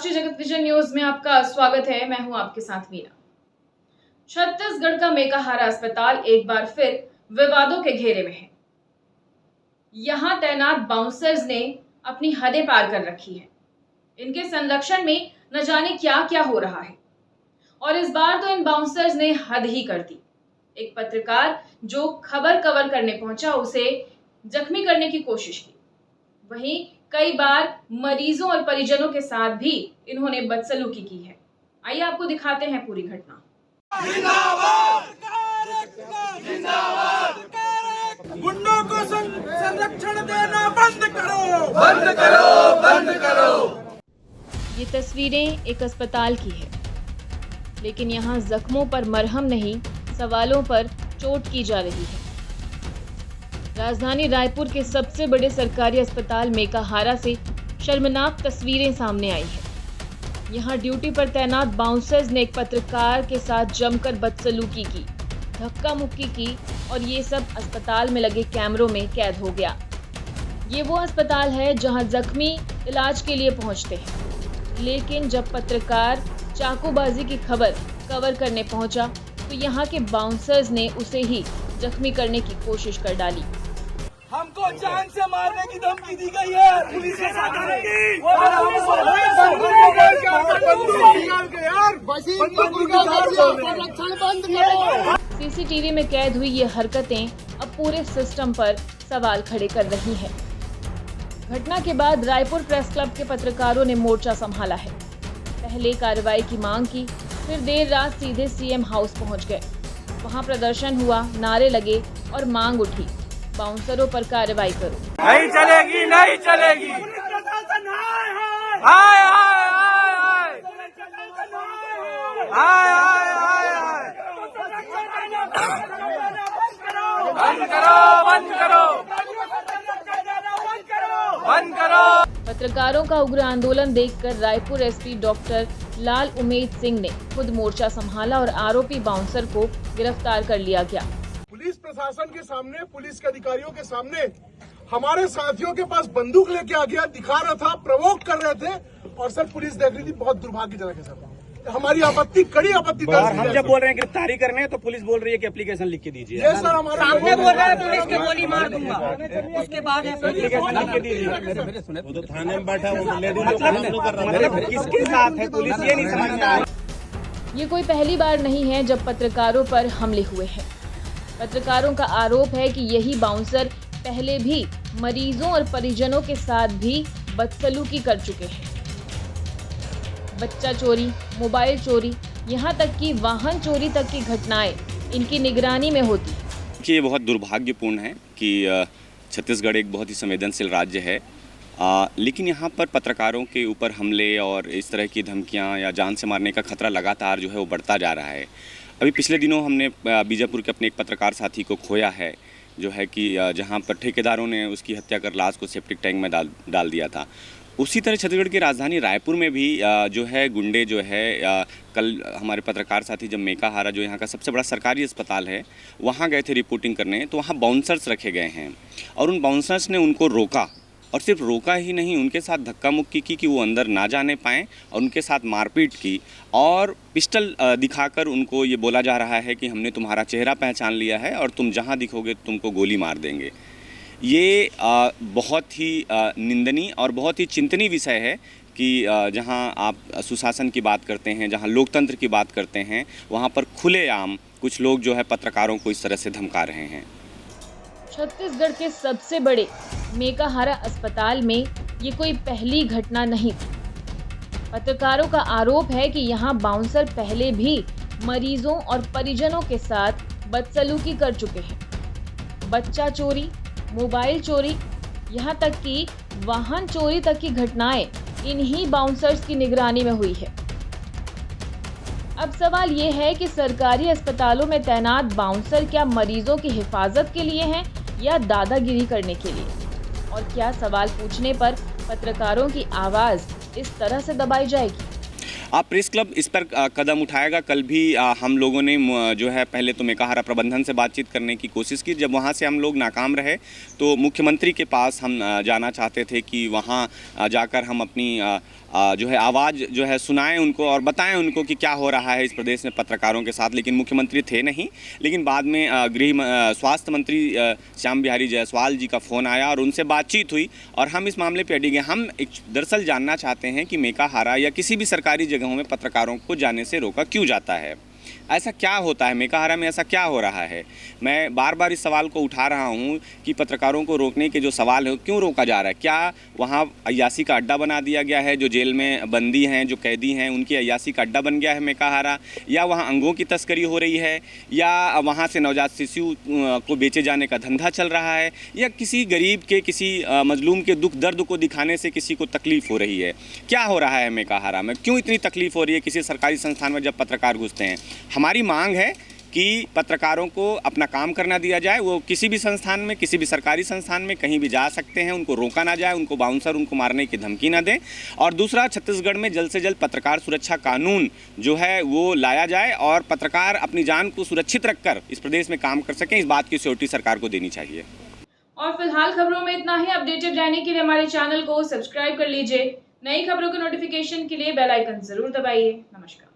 राष्ट्रीय जगत vision news में आपका स्वागत है। मैं हूं आपके साथ मीना। छत्तीसगढ़ का मेकाहारा अस्पताल एक बार फिर विवादों के घेरे में है। यहां तैनात बाउंसर्स ने अपनी हदें पार कर रखी है। इनके संरक्षण में न जाने क्या क्या हो रहा है और इस बार तो इन बाउंसर्स ने हद ही कर दी। एक पत्रकार जो खबर कवर करने पहुंचा उसे जख्मी करने की कोशिश की। वहीं कई बार मरीजों और परिजनों के साथ भी इन्होंने बदसलूकी की है। आइए आपको दिखाते हैं पूरी घटना। गुंडों को संरक्षण देना बंद करो, बंद करो, बंद करो। ये तस्वीरें एक अस्पताल की है, लेकिन यहाँ जख्मों पर मरहम नहीं, सवालों पर चोट की जा रही है। राजधानी रायपुर के सबसे बड़े सरकारी अस्पताल मेकाहारा से शर्मनाक तस्वीरें सामने आई है। यहाँ ड्यूटी पर तैनात बाउंसर्स ने एक पत्रकार के साथ जमकर बदसलूकी की, धक्का मुक्की की और ये सब अस्पताल में लगे कैमरों में कैद हो गया। ये वो अस्पताल है जहाँ जख्मी इलाज के लिए पहुँचते हैं, लेकिन जब पत्रकार चाकूबाजी की खबर कवर करने पहुंचा तो यहाँ के बाउंसर्स ने उसे ही जख्मी करने की कोशिश कर डाली। हमको जान से मारने की धमकी दी गई है। पुलिस के साथ सीसीटीवी में कैद हुई ये हरकतें अब पूरे सिस्टम पर सवाल खड़े कर रही हैं। घटना के बाद रायपुर प्रेस क्लब के पत्रकारों ने मोर्चा संभाला है। पहले कार्रवाई की मांग की, फिर देर रात सीधे सीएम हाउस पहुंच गए। वहां प्रदर्शन हुआ, नारे लगे और मांग उठी, बाउंसरों पर कार्रवाई करो। नहीं चलेगी, नहीं चलेगी। हाय हाय हाय हाय हाय हाय हाय हाय। बंद करो, बंद करो, बंद करो। पत्रकारों का उग्र आंदोलन देखकर रायपुर एसपी डॉक्टर लाल उमेद सिंह ने खुद मोर्चा संभाला और आरोपी बाउंसर को गिरफ्तार कर लिया गया। पुलिस प्रशासन के सामने, पुलिस के अधिकारियों के सामने हमारे साथियों के पास बंदूक लेके आ गया, दिखा रहा था, प्रवोक कर रहे थे और सर पुलिस देख रही थी। बहुत दुर्भाग्यजनक है सर। हमारी आपत्ति, कड़ी आपत्ति दर्ज हम जब बोल रहे हैं गिरफ्तारी करने हैं तो पुलिस बोल रही है कि एप्लीकेशन लिख के दीजिए। ये सर हमारे सामने बोल रहा है पुलिस के गोली मार दूंगा, उसके बाद एप्लीकेशन लिख के दीजिए। वो तो थाने में बैठा है, मतलब किसके साथ है पुलिस, ये नहीं समझता। ये कोई पहली बार नहीं है जब पत्रकारों पर हमले हुए हैं। पत्रकारों का आरोप है कि यही बाउंसर पहले भी मरीजों और परिजनों के साथ भी बदसलूकी कर चुके हैं। बच्चा चोरी, मोबाइल चोरी, यहाँ तक कि वाहन चोरी तक की घटनाएं इनकी निगरानी में होती हैं। कि ये बहुत दुर्भाग्यपूर्ण है कि छत्तीसगढ़ एक बहुत ही संवेदनशील राज्य है, लेकिन यहाँ पर पत्रकारों के ऊपर हमले और इस तरह की धमकियाँ या जान से मारने का खतरा लगातार जो है वो बढ़ता जा रहा है। अभी पिछले दिनों हमने बीजापुर के अपने एक पत्रकार साथी को खोया है, जो है कि जहाँ पर ठेकेदारों ने उसकी हत्या कर लाश को सेप्टिक टैंक में डाल दिया था। उसी तरह छत्तीसगढ़ की राजधानी रायपुर में भी जो है गुंडे जो है कल हमारे पत्रकार साथी जब मेकाहारा जो यहाँ का सबसे बड़ा सरकारी अस्पताल है वहाँ गए थे रिपोर्टिंग करने, तो वहाँ बाउंसर्स रखे गए हैं और उन बाउंसर्स ने उनको रोका और सिर्फ रोका ही नहीं, उनके साथ धक्का मुक्की की कि वो अंदर ना जाने पाएँ और उनके साथ मारपीट की और पिस्टल दिखाकर उनको ये बोला जा रहा है कि हमने तुम्हारा चेहरा पहचान लिया है और तुम जहाँ दिखोगे तुमको गोली मार देंगे। ये बहुत ही निंदनीय और बहुत ही चिंतनीय विषय है कि जहाँ आप सुशासन की बात करते हैं, जहाँ लोकतंत्र की बात करते हैं, वहाँ पर खुलेआम कुछ लोग जो है पत्रकारों को इस तरह से धमका रहे हैं। छत्तीसगढ़ के सबसे बड़े मेकाहारा अस्पताल में ये कोई पहली घटना नहीं थी। पत्रकारों का आरोप है कि यहाँ बाउंसर पहले भी मरीजों और परिजनों के साथ बदसलूकी कर चुके हैं। बच्चा चोरी, मोबाइल चोरी, यहाँ तक कि वाहन चोरी तक की घटनाएं इन्हीं बाउंसर्स की निगरानी में हुई है। अब सवाल ये है कि सरकारी अस्पतालों में तैनात बाउंसर क्या मरीजों की हिफाजत के लिए हैं या दादागिरी करने के लिए? और क्या सवाल पूछने पर पत्रकारों की आवाज इस तरह से दबाई जाएगी? प्रेस क्लब इस पर कदम उठाएगा। कल भी हम लोगों ने जो है पहले तो मेकाहारा प्रबंधन से बातचीत करने की कोशिश की। जब वहाँ से हम लोग नाकाम रहे तो मुख्यमंत्री के पास हम जाना चाहते थे कि वहाँ जाकर हम अपनी जो है आवाज़ जो है सुनाएं उनको और बताएं उनको कि क्या हो रहा है इस प्रदेश में पत्रकारों के साथ। लेकिन मुख्यमंत्री थे नहीं, लेकिन बाद में स्वास्थ्य मंत्री श्याम बिहारी जायसवाल जी का फ़ोन आया और उनसे बातचीत हुई और हम इस मामले पर अड़े गए। हम दरअसल जानना चाहते हैं कि मेकाहारा या किसी भी सरकारी जगहों में पत्रकारों को जाने से रोका क्यों जाता है, ऐसा क्या होता है, मेकाहारा में ऐसा क्या हो रहा है। मैं बार बार इस सवाल को उठा रहा हूं कि पत्रकारों को रोकने के जो सवाल है क्यों रोका जा रहा है। क्या वहां अय्यासी का अड्डा बना दिया गया है, जो जेल में बंदी हैं जो कैदी हैं उनकी अय्यासी का अड्डा बन गया है मेकाहारा, या वहां अंगों की तस्करी हो रही है, या वहां से नवजात शिशु को बेचे जाने का धंधा चल रहा है, या किसी गरीब के किसी मजलूम के दुख दर्द को दिखाने से किसी को तकलीफ़ हो रही है। क्या हो रहा है मेकाहारा में, क्यों इतनी तकलीफ़ हो रही है किसी सरकारी संस्थान में जब पत्रकार घुसते हैं। हमारी मांग है कि पत्रकारों को अपना काम करना दिया जाए, वो किसी भी संस्थान में किसी भी सरकारी संस्थान में कहीं भी जा सकते हैं, उनको रोका ना जाए, उनको बाउंसर उनको मारने की धमकी ना दें। और दूसरा, छत्तीसगढ़ में जल्द से जल्द पत्रकार सुरक्षा कानून जो है वो लाया जाए और पत्रकार अपनी जान को सुरक्षित रखकर इस प्रदेश में काम कर सकें, इस बात की सिक्योरिटी सरकार को देनी चाहिए। और फिलहाल खबरों में इतना ही। अपडेटेड रहने के लिए हमारे चैनल को सब्सक्राइब कर लीजिए। नई खबरों के नोटिफिकेशन के लिए बेल आइकन जरूर दबाइए। नमस्कार।